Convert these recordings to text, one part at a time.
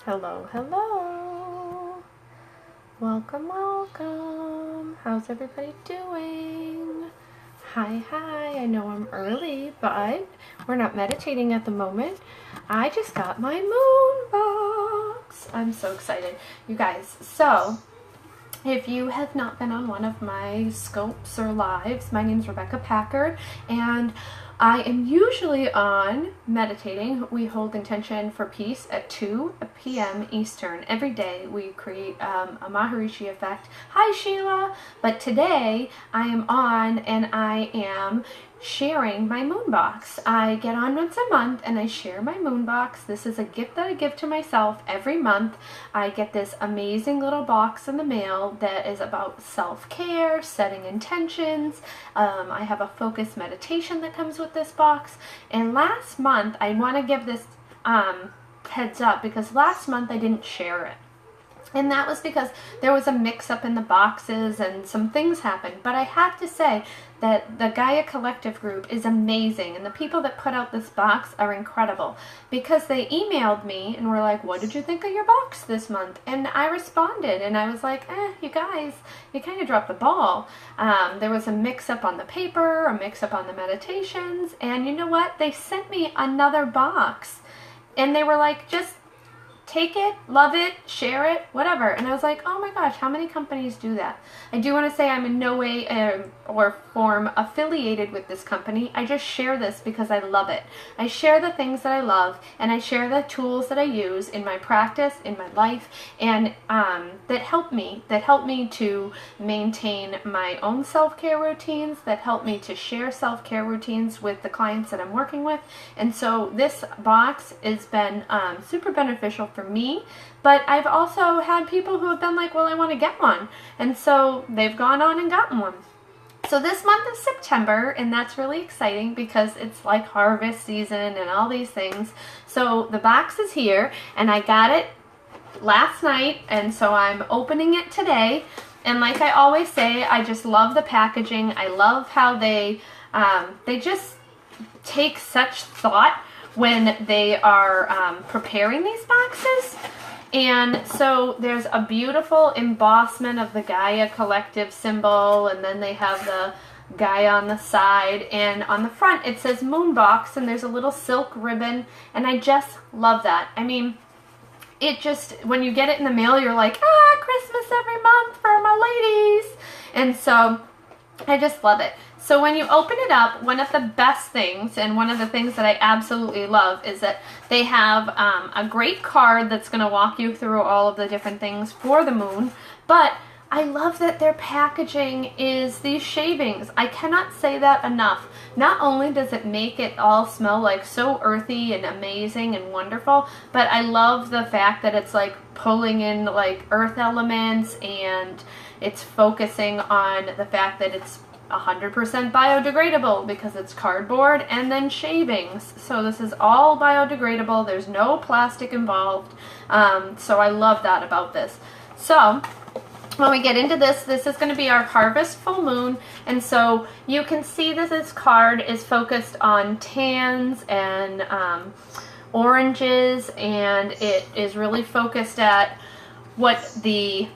Hello, hello. Welcome, welcome. How's everybody doing? Hi. I know I'm early, but we're not meditating at the moment. I just got my moon box. I'm so excited. You guys, so if you have not been on one of my scopes or lives, my name is Packard, and I am usually on meditating. We hold intention for peace at 2 p.m. Eastern. Every day we create a Maharishi effect. Hi, Sheila! But today I am on and I am sharing my moon box. I get on once a month and I share my moon box. This is a gift that I give to myself every month. I get this amazing little box in the mail that is about self-care, setting intentions. I have a focused meditation that comes with this box. And last month, I want to give this heads up because last month I didn't share it. And that was because there was a mix-up in the boxes and some things happened. But I have to say that the Gaia Collective group is amazing. And the people that put out this box are incredible. Because they emailed me and were like, what did you think of your box this month? And I responded. And I was like, you guys, you kind of dropped the ball. There was a mix-up on the paper, a mix-up on the meditations. And you know what? They sent me another box. And they were like, just take it, love it, share it, whatever. And I was like, oh my gosh, how many companies do that? I do want to say I'm in no way or form affiliated with this company. I just share this because I love it. I share the things that I love, and I share the tools that I use in my practice, in my life, and that help me to maintain my own self-care routines, that help me to share self-care routines with the clients that I'm working with. And so this box has been super beneficial for me, but I've also had people who have been like, well, I want to get one, and so they've gone on and gotten one. So this month is September, and that's really exciting because it's like harvest season and all these things. So the box is here, and I got it last night, and so I'm opening it today. And like I always say, I just love the packaging. I love how they just take such thought when they are preparing these boxes. And so there's a beautiful embossment of the Gaia Collective symbol, and then they have the Gaia on the side, and on the front it says Moon Box, and there's a little silk ribbon, and I just love that. I mean, it just, when you get it in the mail, you're like, Christmas every month for my ladies. And so I just love it. So when you open it up, one of the best things, and one of the things that I absolutely love, is that they have a great card that's going to walk you through all of the different things for the moon. But I love that their packaging is these shavings. I cannot say that enough. Not only does it make it all smell like so earthy and amazing and wonderful, but I love the fact that it's like pulling in like earth elements, and it's focusing on the fact that it's 100% biodegradable because it's cardboard and then shavings. So this is all biodegradable. There's no plastic involved. So I love that about this. So when we get into this, this is going to be our harvest full moon. And so you can see that this card is focused on tans and oranges, and it is really focused at what the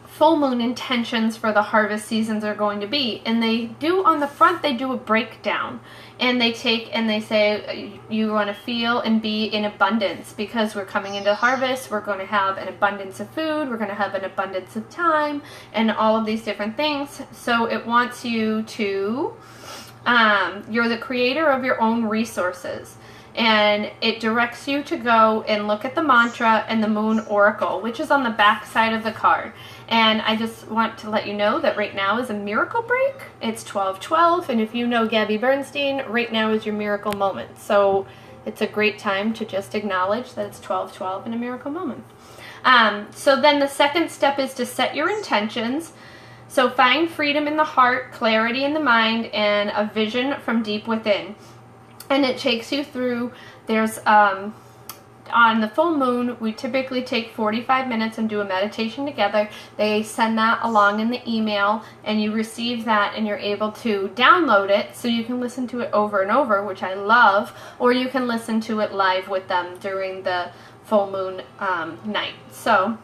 full moon intentions for the harvest seasons are going to be. And they do, on the front, they do a breakdown, and they take and they say you want to feel and be in abundance because we're coming into harvest. We're going to have an abundance of food, we're going to have an abundance of time, and all of these different things. So it wants you to you're the creator of your own resources. And it directs you to go and look at the mantra and the moon oracle, which is on the back side of the card. And I just want to let you know that right now is a miracle break. It's 12/12, and if you know Gabby Bernstein, right now is your miracle moment. So it's a great time to just acknowledge that it's 12/12 and a miracle moment. So then the second step is to set your intentions. So find freedom in the heart, clarity in the mind, and a vision from deep within. And it takes you through, there's on the full moon, we typically take 45 minutes and do a meditation together. They send that along in the email, and you receive that, and you're able to download it so you can listen to it over and over, which I love, or you can listen to it live with them during the full moon night. So,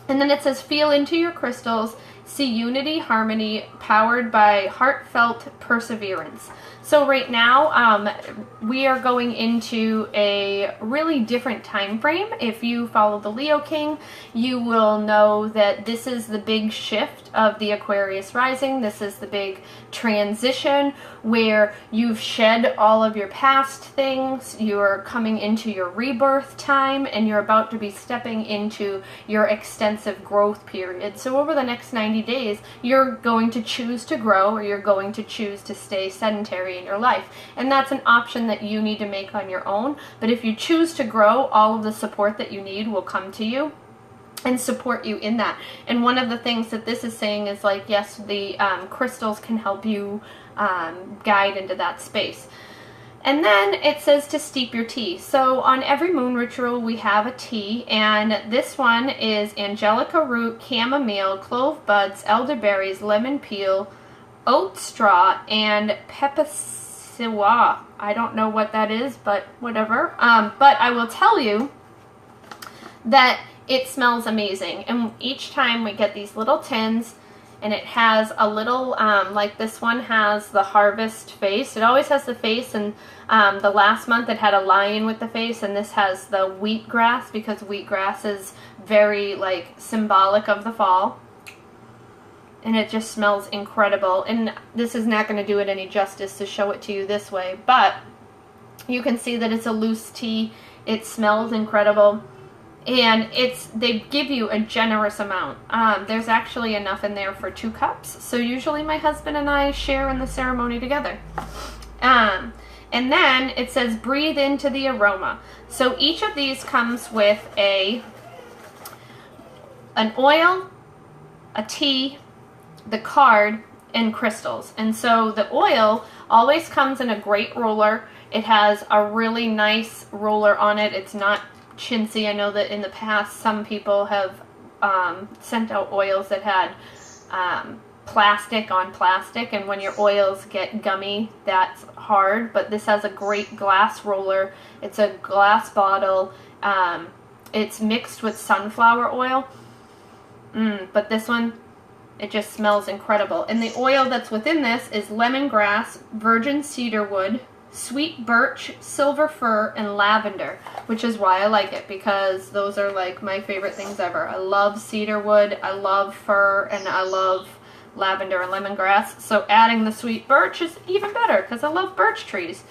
and then it says, feel into your crystals, see unity, harmony, powered by heartfelt perseverance. So right now, we are going into a really different time frame. If you follow the Leo King, you will know that this is the big shift of the Aquarius rising. This is the big transition where you've shed all of your past things. You're coming into your rebirth time, and you're about to be stepping into your extensive growth period. So over the next 90 days, you're going to choose to grow, or you're going to choose to stay sedentary in your life. And that's an option that you need to make on your own. But if you choose to grow, all of the support that you need will come to you and support you in that. And one of the things that this is saying is like, yes, the crystals can help you guide into that space. And then it says to steep your tea. So on every moon ritual, we have a tea, and this one is angelica root, chamomile, clove buds, elderberries, lemon peel, oat straw, and pepasiwa. I don't know what that is, but whatever. But I will tell you that it smells amazing. And each time we get these little tins, and it has a little, like this one has the harvest face. It always has the face, and the last month it had a lion with the face, and this has the wheatgrass, because wheatgrass is very, like, symbolic of the fall. And it just smells incredible. And this is not going to do it any justice to show it to you this way, but you can see that it's a loose tea. It smells incredible. And they give you a generous amount. There's actually enough in there for 2 cups. So usually my husband and I share in the ceremony together. And then it says breathe into the aroma. So each of these comes with an oil, a tea, the card, and crystals. And so the oil always comes in a great roller. It has a really nice roller on it. It's not chintzy. I know that in the past some people have sent out oils that had plastic on plastic, and when your oils get gummy, that's hard. But this has a great glass roller. It's a glass bottle. It's mixed with sunflower oil. But this one, it just smells incredible. And the oil that's within this is lemongrass, virgin cedarwood, sweet birch, silver fir, and lavender, which is why I like it, because those are like my favorite things ever. I love cedarwood, I love fir, and I love lavender and lemongrass. So adding the sweet birch is even better, because I love birch trees.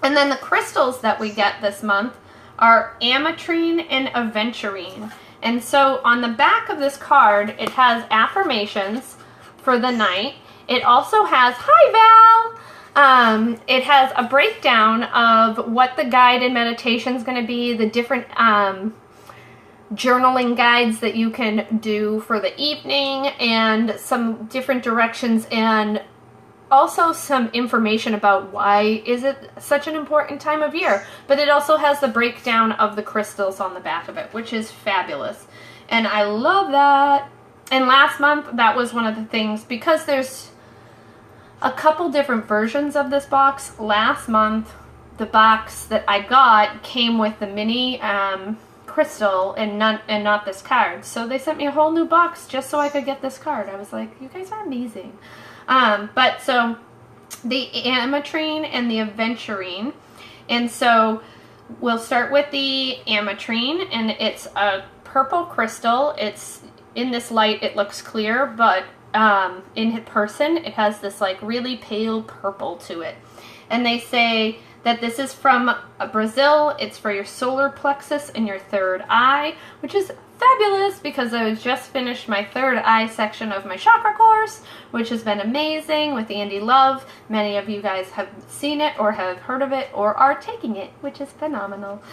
And then the crystals that we get this month are ametrine and aventurine. And so on the back of this card, it has affirmations for the night. It also has, hi Val! It has a breakdown of what the guided meditation is going to be, the different journaling guides that you can do for the evening, and some different directions, and also some information about why is it such an important time of year. But it also has the breakdown of the crystals on the back of it, which is fabulous. And I love that. And last month, that was one of the things, because there's a couple different versions of this box. Last month, the box that I got came with the mini crystal and not this card. So they sent me a whole new box just so I could get this card. I was like, you guys are amazing. But so the ametrine and the aventurine. And so we'll start with the ametrine, and it's a purple crystal. It's in this light, it looks clear, but in person, it has this like really pale purple to it. And they say that this is from Brazil. It's for your solar plexus and your third eye, which is fabulous, because I just finished my third eye section of my chakra course, which has been amazing with Andy Love. Many of you guys have seen it or have heard of it or are taking it, which is phenomenal.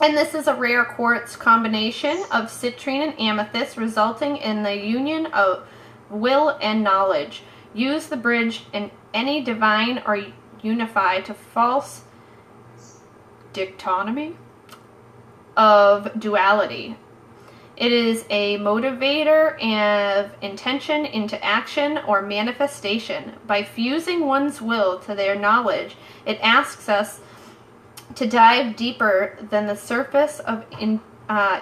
And this is a rare quartz combination of citrine and amethyst, resulting in the union of will and knowledge. Use the bridge in any divine or unify to false dichotomy. of duality. It is a motivator of intention into action or manifestation. By fusing one's will to their knowledge, it asks us to dive deeper than the surface of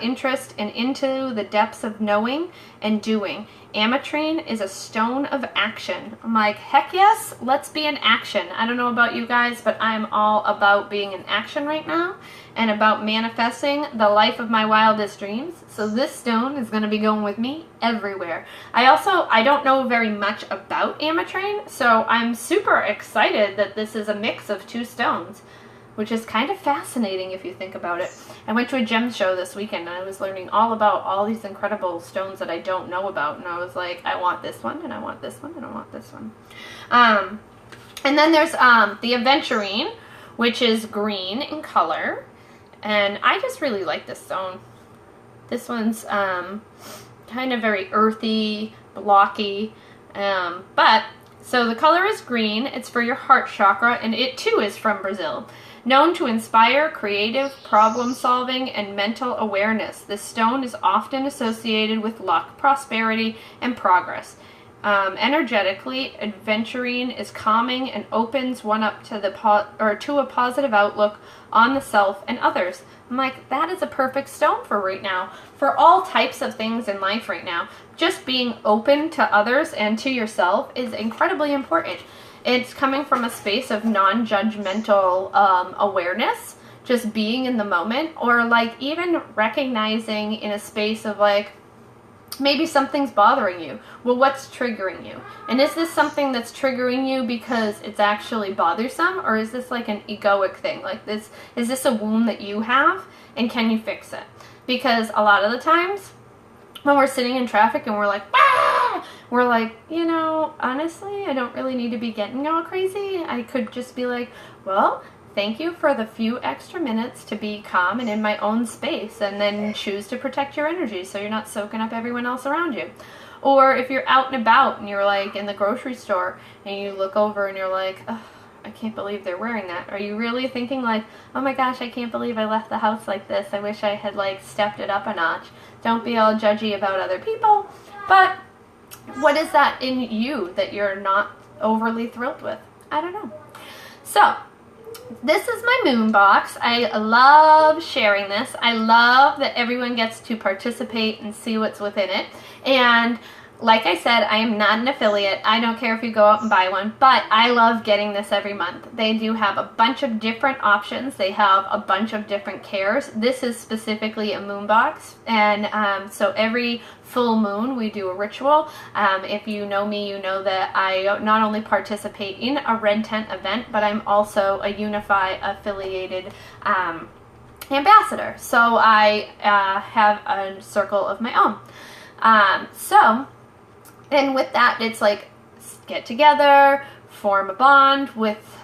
interest and into the depths of knowing and doing. Ametrine is a stone of action. I'm like, heck yes, let's be in action. I don't know about you guys, but I'm all about being in action right now and about manifesting the life of my wildest dreams. So this stone is going to be going with me everywhere. I don't know very much about ametrine, so I'm super excited that this is a mix of two stones, which is kind of fascinating if you think about it. I went to a gem show this weekend and I was learning all about all these incredible stones that I don't know about, and I was like, I want this one, and I want this one, and I want this one. And then there's the aventurine, which is green in color, and I just really like this stone. This one's kind of very earthy, blocky, but so the color is green. It's for your heart chakra, and it too is from Brazil. Known to inspire creative problem solving and mental awareness, this stone is often associated with luck, prosperity, and progress. Energetically, aventurine is calming and opens one up to to a positive outlook on the self and others. I'm like, that is a perfect stone for right now, for all types of things in life right now. Just being open to others and to yourself is incredibly important. It's coming from a space of non-judgmental awareness, just being in the moment, or like even recognizing in a space of like, maybe something's bothering you. Well, what's triggering you? And is this something that's triggering you because it's actually bothersome, or is this like an egoic thing? Like this, is this a wound that you have, and can you fix it? Because a lot of the times when we're sitting in traffic and we're like, ah! We're like, you know, honestly, I don't really need to be getting all crazy. I could just be like, well, thank you for the few extra minutes to be calm and in my own space, and then choose to protect your energy so you're not soaking up everyone else around you. Or if you're out and about and you're like in the grocery store and you look over and you're like, oh, I can't believe they're wearing that. Are you really thinking like, oh my gosh, I can't believe I left the house like this. I wish I had like stepped it up a notch. Don't be all judgy about other people. But what is that in you that you're not overly thrilled with? I don't know. So this is my moon box. I love sharing this. I love that everyone gets to participate and see what's within it. And like I said, I am not an affiliate. I don't care if you go out and buy one, but I love getting this every month. They do have a bunch of different options. They have a bunch of different cares. This is specifically a moon box, and so every full moon we do a ritual. If you know me, you know that I not only participate in a Red Tent event, but I'm also a Unify affiliated ambassador. So I have a circle of my own. And with that, it's like get together, form a bond with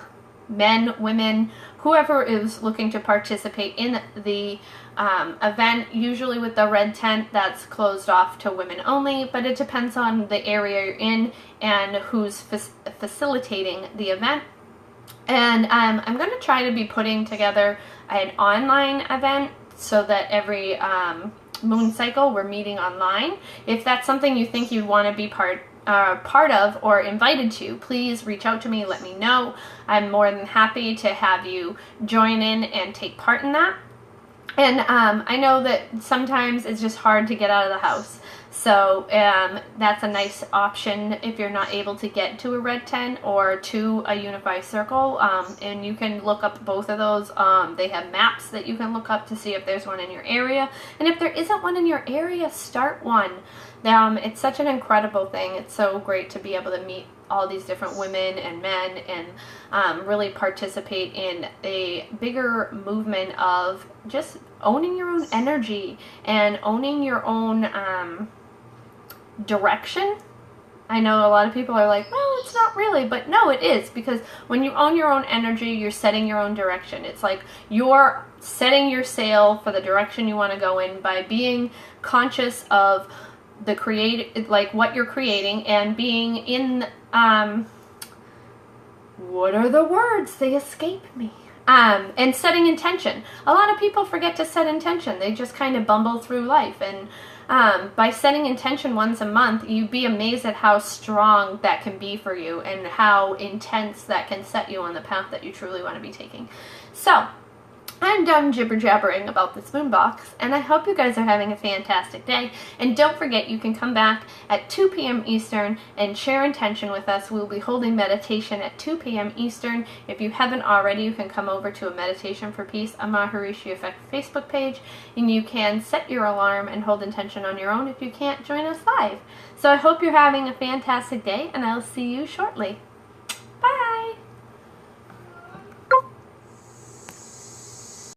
men, women, whoever is looking to participate in the event. Usually with the Red Tent, that's closed off to women only, but it depends on the area you're in and who's facilitating the event. And I'm going to try to be putting together an online event so that every moon cycle we're meeting online. If that's something you think you'd want to be part of or invited to, please reach out to me, let me know. I'm more than happy to have you join in and take part in that. And I know that sometimes it's just hard to get out of the house. So that's a nice option if you're not able to get to a Red Tent or to a Unify Circle. And you can look up both of those. They have maps that you can look up to see if there's one in your area. And if there isn't one in your area, start one. It's such an incredible thing. It's so great to be able to meet all these different women and men and really participate in a bigger movement of just owning your own energy and owning your own direction. I know a lot of people are like, well, it's not really, but no, it is, because when you own your own energy, you're setting your own direction. It's like you're setting your sail for the direction you want to go in by being conscious of the like what you're creating, and being in what are the words? They escape me. And setting intention. A lot of people forget to set intention. They just kind of bumble through life. And by setting intention once a month, you'd be amazed at how strong that can be for you and how intense that can set you on the path that you truly want to be taking. So, I'm done jibber-jabbering about this moon box, and I hope you guys are having a fantastic day. And don't forget, you can come back at 2 p.m. Eastern and share intention with us. We'll be holding meditation at 2 p.m. Eastern. If you haven't already, you can come over to a Meditation for Peace, a Maharishi Effect Facebook page, and you can set your alarm and hold intention on your own if you can't join us live. So I hope you're having a fantastic day, and I'll see you shortly.